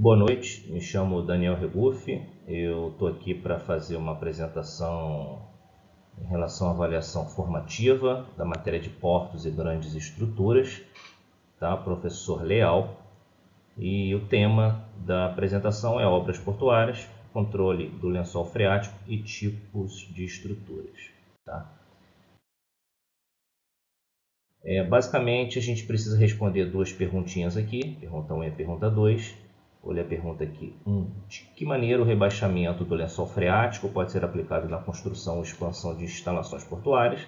Boa noite, me chamo Daniel Rebuff, eu estou aqui para fazer uma apresentação em relação à avaliação formativa da matéria de portos e grandes estruturas, tá? Professor Leal, e o tema da apresentação é obras portuárias, controle do lençol freático e tipos de estruturas. Tá? Basicamente, a gente precisa responder duas perguntinhas aqui, pergunta 1 e pergunta 2. Olha a pergunta aqui. De que maneira o rebaixamento do lençol freático pode ser aplicado na construção ou expansão de instalações portuárias?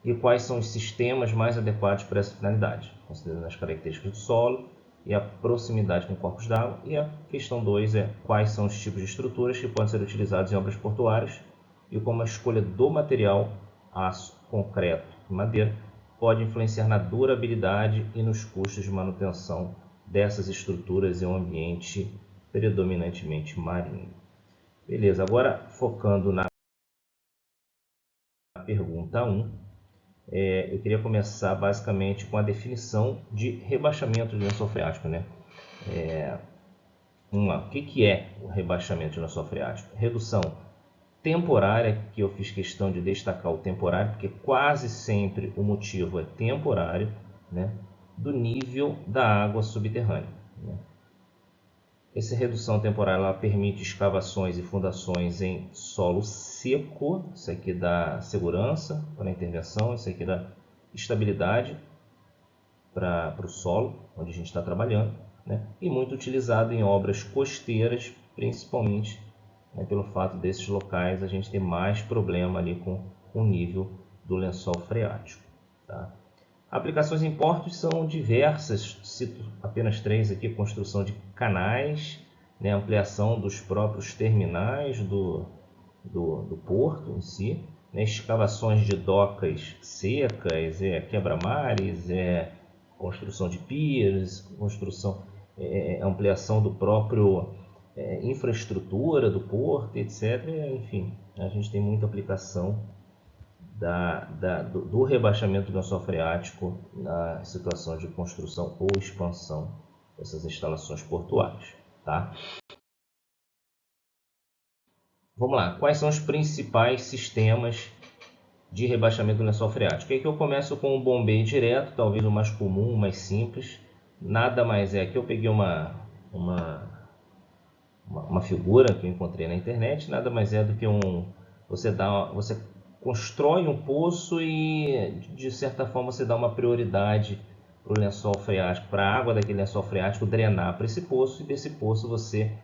E quais são os sistemas mais adequados para essa finalidade, considerando as características do solo e a proximidade com corpos d'água? E a questão 2 é quais são os tipos de estruturas que podem ser utilizados em obras portuárias e como a escolha do material, aço, concreto e madeira, pode influenciar na durabilidade e nos custos de manutenção dessas estruturas em um ambiente predominantemente marinho. Beleza, agora focando na pergunta 1, eu queria começar basicamente com a definição de rebaixamento de lençol freático. Vamos lá, o que é o rebaixamento de lençol freático? Redução temporária, que eu fiz questão de destacar o temporário, porque quase sempre o motivo é temporário, do nível da água subterrânea. Essa redução temporária ela permite escavações e fundações em solo seco. Isso aqui dá segurança para a intervenção, isso aqui dá estabilidade para o solo onde a gente está trabalhando, e muito utilizado em obras costeiras, principalmente pelo fato desses locais a gente ter mais problema ali com o nível do lençol freático. Tá? Aplicações em portos são diversas, cito apenas 3 aqui: construção de canais, ampliação dos próprios terminais do porto em si, escavações de docas secas, quebra-mares, construção de piers, ampliação do próprio infraestrutura do porto, etc. Enfim, a gente tem muita aplicação do rebaixamento do lençol freático na situação de construção ou expansão dessas instalações portuárias. Tá? Vamos lá, quais são os principais sistemas de rebaixamento do lençol freático? Aqui eu começo com o bombeio direto, talvez o mais comum, o mais simples. Nada mais é, aqui eu peguei uma figura que eu encontrei na internet, nada mais é do que você constrói um poço e de certa forma você dá uma prioridade para o lençol freático, para a água daquele lençol freático drenar para esse poço, e desse poço você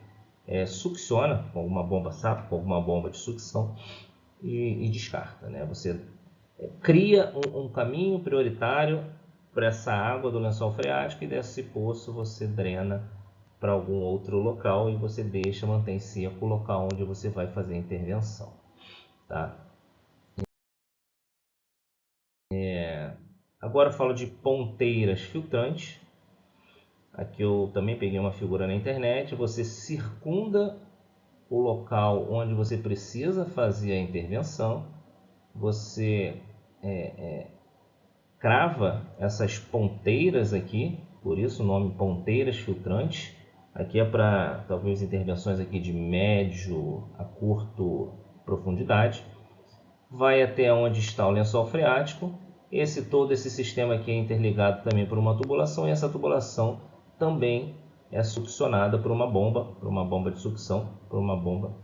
succiona com alguma bomba SAP, com alguma bomba de sucção e descarta. Você cria um caminho prioritário para essa água do lençol freático, e desse poço você drena para algum outro local e você mantém seco o local onde você vai fazer a intervenção. Tá? Agora eu falo de ponteiras filtrantes. Aqui eu também peguei uma figura na internet. Você circunda o local onde você precisa fazer a intervenção. Você crava essas ponteiras aqui, por isso o nome ponteiras filtrantes. Aqui é para talvez intervenções aqui de médio a curto profundidade. Vai até onde está o lençol freático. Todo esse sistema aqui é interligado também por uma tubulação, e essa tubulação também é succionada por uma bomba de sucção, por uma bomba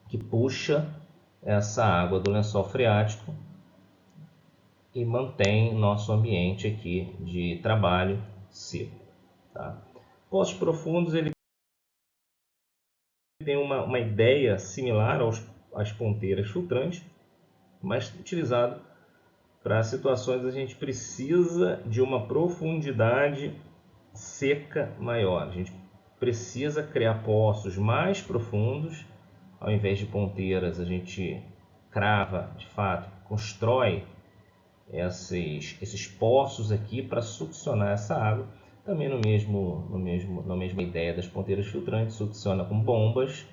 que puxa essa água do lençol freático e mantém nosso ambiente aqui de trabalho seco. Tá? Poços profundos ele tem uma ideia similar às ponteiras filtrantes, mas utilizado para situações a gente precisa de uma profundidade seca maior. A gente precisa criar poços mais profundos. Ao invés de ponteiras, a gente crava, de fato, constrói esses poços aqui para succionar essa água. Também na mesma ideia das ponteiras filtrantes, succiona com bombas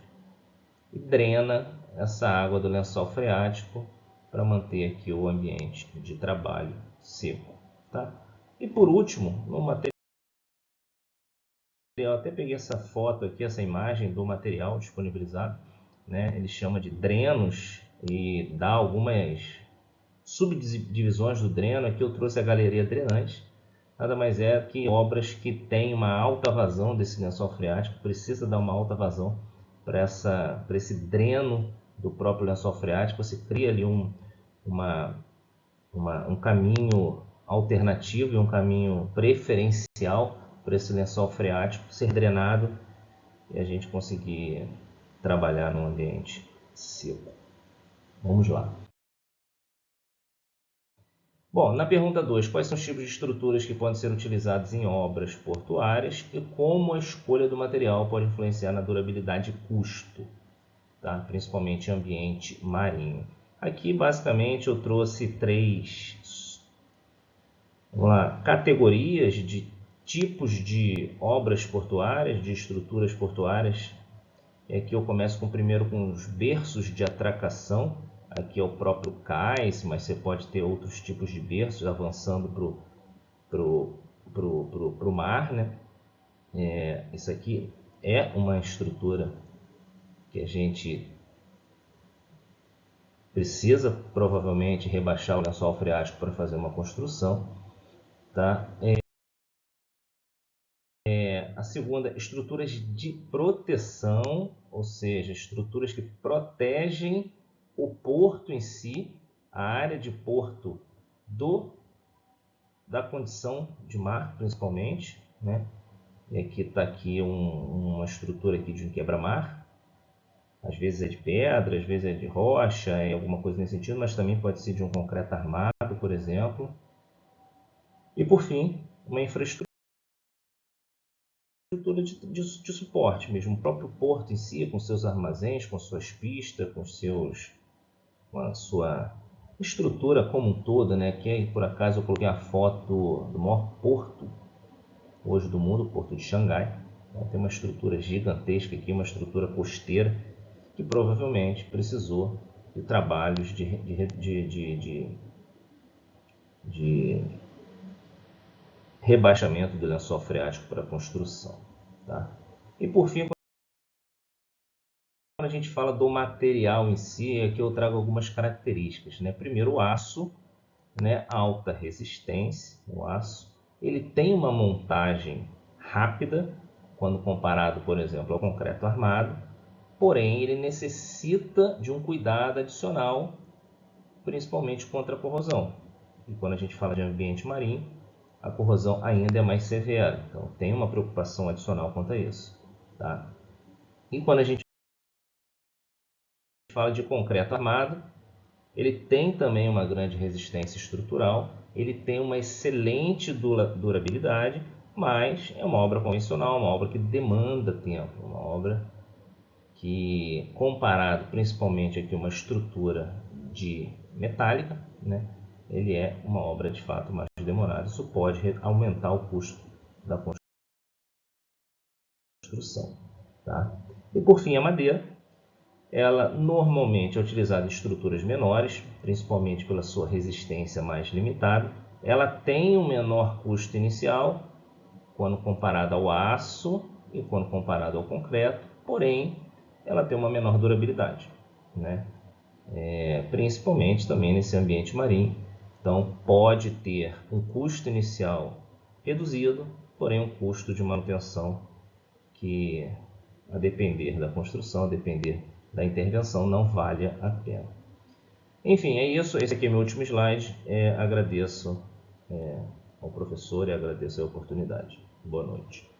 e drena essa água do lençol freático para manter aqui o ambiente de trabalho seco. Tá? E por último, no material Eu até peguei essa foto aqui, essa imagem do material disponibilizado, né? Ele chama de drenos e dá algumas subdivisões do dreno. Aqui eu trouxe a galeria drenante. Nada mais é que obras que têm uma alta vazão desse lençol freático, precisa dar uma alta vazão para esse dreno do próprio lençol freático. Você cria ali um caminho alternativo e um caminho preferencial para esse lençol freático ser drenado e a gente conseguir trabalhar num ambiente seco. Vamos lá. Bom, na pergunta 2, quais são os tipos de estruturas que podem ser utilizados em obras portuárias e como a escolha do material pode influenciar na durabilidade e custo, tá? Principalmente em ambiente marinho. Aqui, basicamente, eu trouxe 3 categorias de tipos de obras portuárias, de estruturas portuárias. Aqui eu começo primeiro com os berços de atracação. Aqui é o próprio cais, mas você pode ter outros tipos de berços avançando para o mar, né? Isso aqui é uma estrutura que a gente precisa provavelmente rebaixar o lençol freático para fazer uma construção, tá? A segunda, estruturas de proteção, ou seja, estruturas que protegem o porto em si, a área de porto da condição de mar, principalmente, né? E aqui está uma estrutura aqui de um quebra-mar. Às vezes é de pedra, às vezes é de rocha, é alguma coisa nesse sentido, mas também pode ser de um concreto armado, por exemplo. E por fim, uma infraestrutura de suporte mesmo, o próprio porto em si, com seus armazéns, com suas pistas, com a sua estrutura como um todo, né? Que aí, por acaso eu coloquei a foto do maior porto hoje do mundo, o Porto de Xangai. Tem uma estrutura gigantesca aqui, uma estrutura costeira que provavelmente precisou de trabalhos de rebaixamento do lençol freático para a construção, tá? E por fim, quando a gente fala do material em si, aqui eu trago algumas características, né? Primeiro, o aço, né? Alta resistência. O aço ele tem uma montagem rápida quando comparado, por exemplo, ao concreto armado, porém ele necessita de um cuidado adicional, principalmente contra a corrosão. E quando a gente fala de ambiente marinho, a corrosão ainda é mais severa, então tem uma preocupação adicional quanto a isso, tá? E quando a gente fala de concreto armado, ele tem também uma grande resistência estrutural, ele tem uma excelente durabilidade, mas é uma obra convencional, uma obra que demanda tempo, uma obra que, comparado principalmente aqui uma estrutura de metálica, né, ele é uma obra de fato mais demorada. Isso pode aumentar o custo da construção, tá? E por fim, a madeira. Ela normalmente é utilizada em estruturas menores, principalmente pela sua resistência mais limitada. Ela tem um menor custo inicial quando comparado ao aço e quando comparado ao concreto, porém ela tem uma menor durabilidade, né? Principalmente também nesse ambiente marinho. Então pode ter um custo inicial reduzido, porém um custo de manutenção que, a depender da construção, a depender da intervenção, não vale a pena. Enfim, é isso. Esse aqui é meu último slide. Agradeço ao professor e agradeço a oportunidade. Boa noite.